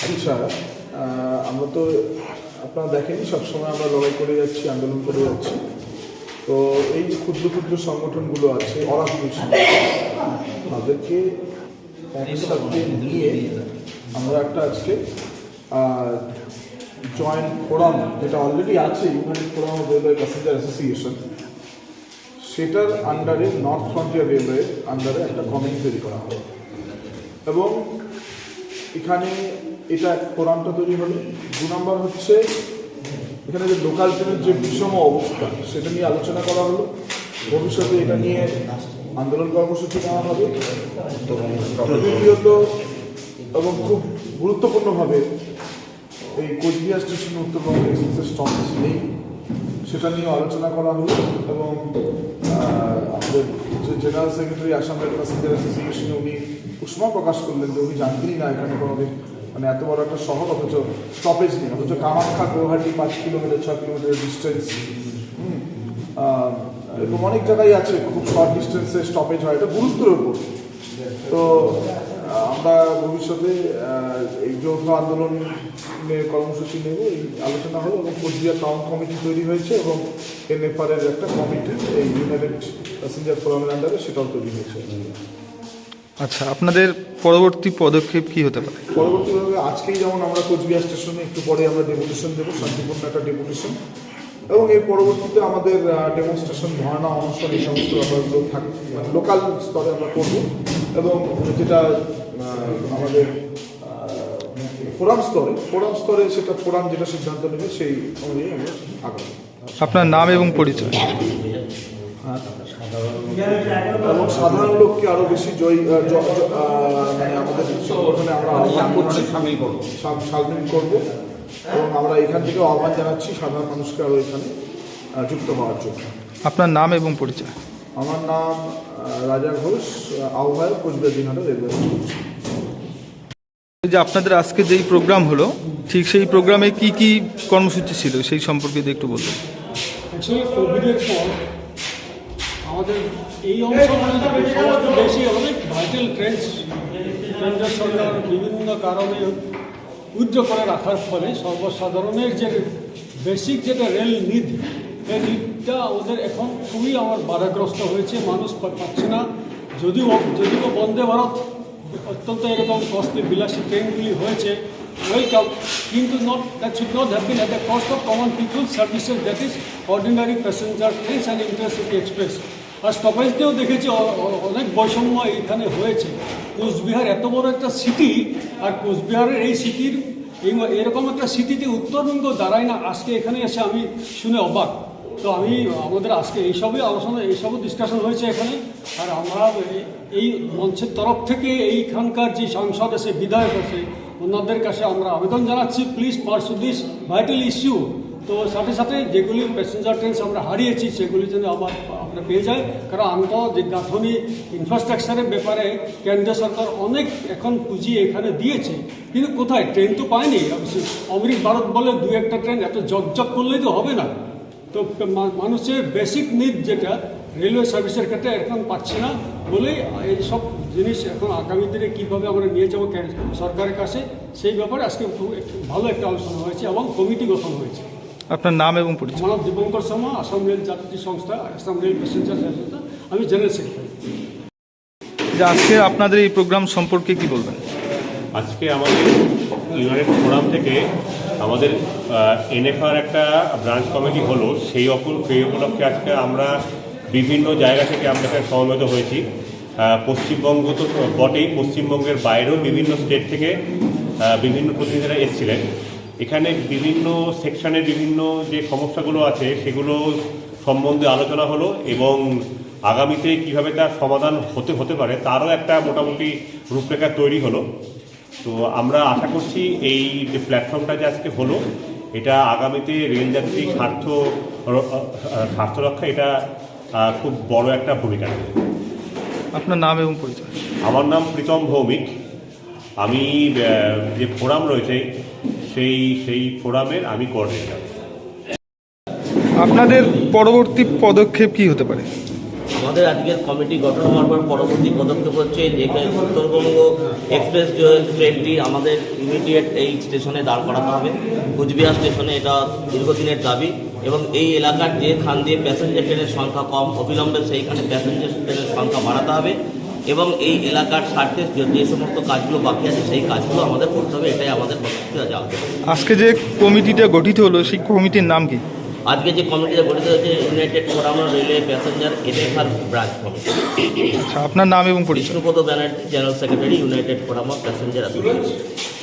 আচ্ছা, আমরা তো আপনারা দেখেনি সবসময় আমরা লড়াই করে যাচ্ছি, আন্দোলন করে যাচ্ছি। তো এই ক্ষুদ্র ক্ষুদ্র সংগঠনগুলো আছে, অরাজনৈতিক তাদেরকে একসাথে নিয়ে আমরা একটা আজকে জয়েন্ট ফোরাম, যেটা অলরেডি আছে United forum of railway passenger association, সেটার আন্ডারে নর্থ ফ্রন্টিয়ার রেলওয়ে আন্ডারে একটা কমিটি তৈরি করা হবে। এবং এখানে এটা ফোরামটা তৈরি হলো। 2 নম্বর হচ্ছে এখানে যে লোকাল ট্রেনের যে বিষম অবস্থা সেটা নিয়ে আলোচনা করা হলো। ভবিষ্যতে এটা নিয়ে আন্দোলন কর্মসূচি নেওয়া হবে। দ্বিতীয়ত এবং খুব গুরুত্বপূর্ণভাবে এই কোচবিহার স্টেশন উত্তরবঙ্গ এক্সপ্রেসের স্টপেজ নেই, সেটা নিয়ে আলোচনা করা হলো। এবং আমাদের যে general secretary Assam rail passenger অ্যাসোসিয়েশনে উনি উষ্মা প্রকাশ করলেন যে উনি জানতেনই না এখানে কোনোদিন মানে এত বড় একটা শহর অথচ স্টপেজ নেই, অথচ Kamakhya Guwahati 5 kilometre 6 kilometre distance, এরকম অনেক জায়গায় আছে খুব শর্ট ডিস্টেন্সে স্টপেজ হয়, এটা গুরুত্বের উপর। তো আমরা ভবিষ্যতে এই যৌথ আন্দোলনের কর্মসূচি নেব, এই আলোচনা হলো। এবং কোচবিহার টাউন কমিটি তৈরি হয়েছে এবং এনএফআরের একটা কমিটি এই ইউনাইটেড প্যাসেঞ্জার ফোরামের আন্ডারে সেটাও তৈরি হয়েছে। আচ্ছা, আপনাদের পরবর্তী পদক্ষেপ কি হতে পারে? পরবর্তীভাবে আজকেই যেমন আমরা কোচবিহার স্টেশনে একটু পরে আমরা ডেপুটেশন দেবো, শান্তিপূর্ণ একটা ডেপুটেশন। এবং এর পরবর্তীতে আমাদের ডেমনস্ট্রেশন, ধর্ণা, অনশন এই সমস্ত ব্যাপারগুলো থাকবে, মানে লোকাল স্তরে আমরা করব। এবং যেটা আমাদের ফোরাম স্তরে সেটা ফোরাম যেটা সিদ্ধান্ত নেবে সেই অনুযায়ী আমরা আগাবো। আপনার নাম এবং পরিচয়? এবং সাধারণ লোককে আরো বেশি মানে আমাদের সংগঠনে আমরা আহ্বান করছি, সামিল করবো। এবং আমরা এখান থেকে আহ্বান জানাচ্ছি সাধারণ মানুষকে আরো এখানে যুক্ত হওয়ার জন্য। আপনার নাম এবং পরিচয়? আমার নাম রাজা ঘোষ, আহ্বায়ক, কোচবিহার দিনহাটা রেলওয়ে। যে আপনাদের আজকে যেই প্রোগ্রাম হলো, ঠিক সেই প্রোগ্রামে কি কি কর্মসূচি ছিল সেই সম্পর্কে একটু বলবেন। অ্যাকচুয়ালি কোভিডের পর আমাদের এই অঞ্চলে সমস্ত বেশি অনেক ভাইটাল ট্রেন্স কেন্দ্র সরকার বিভিন্ন কারণে উইথড্র করে রাখার ফলে সর্বসাধারণের যে বেসিক যেটা রেল নিড, এই নিডটা ওদের এখন খুবই আমার বাধাগ্রস্ত হয়েছে, মানুষ পাচ্ছে না। যদিও বন্দে ভারত অত্যন্ত এরকম কস্টলি বিলাসী ট্রেনগুলি হয়েছে, ওয়েলকাম, কিন্তু that should not have been at the cost of common people services, that is ordinary passenger trains and intercity express. আর স্টপেজতেও দেখেছি অনেক বৈষম্য এখানে হয়েছে। কোচবিহার এত বড় একটা সিটি, আর কোচবিহারের এই সিটির এরকম একটা সিটিতে উত্তরবঙ্গ দাঁড়ায় না। আজকে এখানে এসে আমি শুনে অবাক। তো আমাদের আজকে এইসবই আলোচনা, এইসবও ডিসকাশন হয়েছে এখানে। আর আমরা এই মঞ্চের তরফ থেকে এইখানকার যে সাংসদ আছে, বিধায়ক আছে, ওনাদের কাছে আমরা আবেদন জানাচ্ছি, প্লিজ পারসু দিস ভাইটাল ইস্যু। তো সাথে সাথে যেগুলি প্যাসেঞ্জার ট্রেনস আমরা হারিয়েছি সেগুলি যেন আমরা পেয়ে যাই। কারণ যে গাঁথনি ইনফ্রাস্ট্রাকচারের ব্যাপারে কেন্দ্র সরকার অনেক এখন পুঁজি এখানে দিয়েছে, কিন্তু কোথায় ট্রেন তো পায়নি। অমৃত ভারত বলে 2-1টা ট্রেন এত জকজক করলেই তো হবে না। তো মানুষের বেসিক নিড যেটা রেলওয়ে সার্ভিসের ক্ষেত্রে এখন পাচ্ছে না বলেই এইসব জিনিস এখন আগামী দিনে কীভাবে আমরা নিয়ে যাবো সরকারের কাছে, সেই ব্যাপারে আজকে ভালো একটা আলোচনা হয়েছে এবং কমিটি গঠন হয়েছে। আপনার নাম এবং পরিচয়? আমার দীপঙ্কর শর্মা, আসাম রেল যাত্রী সংস্থা, আসাম রেল প্যাসেঞ্জার সংস্থা, আমি জেনারেল সেক্রেটারি। যে আজকে আপনাদের এই প্রোগ্রাম সম্পর্কে কি বলবেন? আজকে আমাদের ইউনাইটেড ফোরাম থেকে আমাদের এনএফআর একটা ব্রাঞ্চ কমিটি হলো, সেই উপলক্ষে আজকে আমরা বিভিন্ন জায়গা থেকে আমরা সমবেত হয়েছি। পশ্চিমবঙ্গ তো বটেই, পশ্চিমবঙ্গের বাইরেও বিভিন্ন স্টেট থেকে বিভিন্ন প্রতিনিধিরা এসেছিলেন। এখানে বিভিন্ন সেকশনের বিভিন্ন যে সমস্যাগুলো আছে সেগুলো সম্বন্ধে আলোচনা হলো এবং আগামীতে কীভাবে তার সমাধান হতে পারে তারও একটা মোটামুটি রূপরেখা তৈরি হলো। তো আমরা আশা করছি এই যে প্ল্যাটফর্মটা যে আজকে হলো, এটা আগামীতে রেলযাত্রী স্বার্থ রক্ষা এটা খুব বড় একটা ভূমিকা নেবে। আপনার নাম এবং পরিচয়? আমার নাম প্রীতম ভৌমিক। আমি যে ফোরাম রয়েছে সেই ফোরামের আমি কোঅর্ডিনেটর। আপনাদের পরবর্তী পদক্ষেপ কি হতে পারে? আমাদের আজকের কমিটি গঠন হওয়ার পর পরবর্তী পদক্ষেপ হচ্ছে যে উত্তরবঙ্গ এক্সপ্রেস ট্রেনটি আমাদের ইমিডিয়েট এই স্টেশনে দাঁড় করাতে হবে। কুচবিহার স্টেশনে এটা দীর্ঘদিনের দাবি এবং এই এলাকার যে খান দিয়ে প্যাসেঞ্জার ট্রেনের সংখ্যা কম, অবিলম্বে সেইখানে প্যাসেঞ্জার ট্রেনের সংখ্যা বাড়াতে হবে এবং এই এলাকার স্বার্থে যে সমস্ত কাজগুলো বাকি আছে সেই কাজগুলো আমাদের করতে হবে। এটাই আমাদের পদক্ষেপ যাওয়া। আজকে যে কমিটিটা গঠিত হলো সেই কমিটির নাম কি? আজকে যে কমিটিটা গঠিত হয়েছে United forum railway passenger NFR branch committee. আচ্ছা, আপনার নাম এবং পরিচয়? Vishnupad Banerjee, general secretary, United forum of passenger association.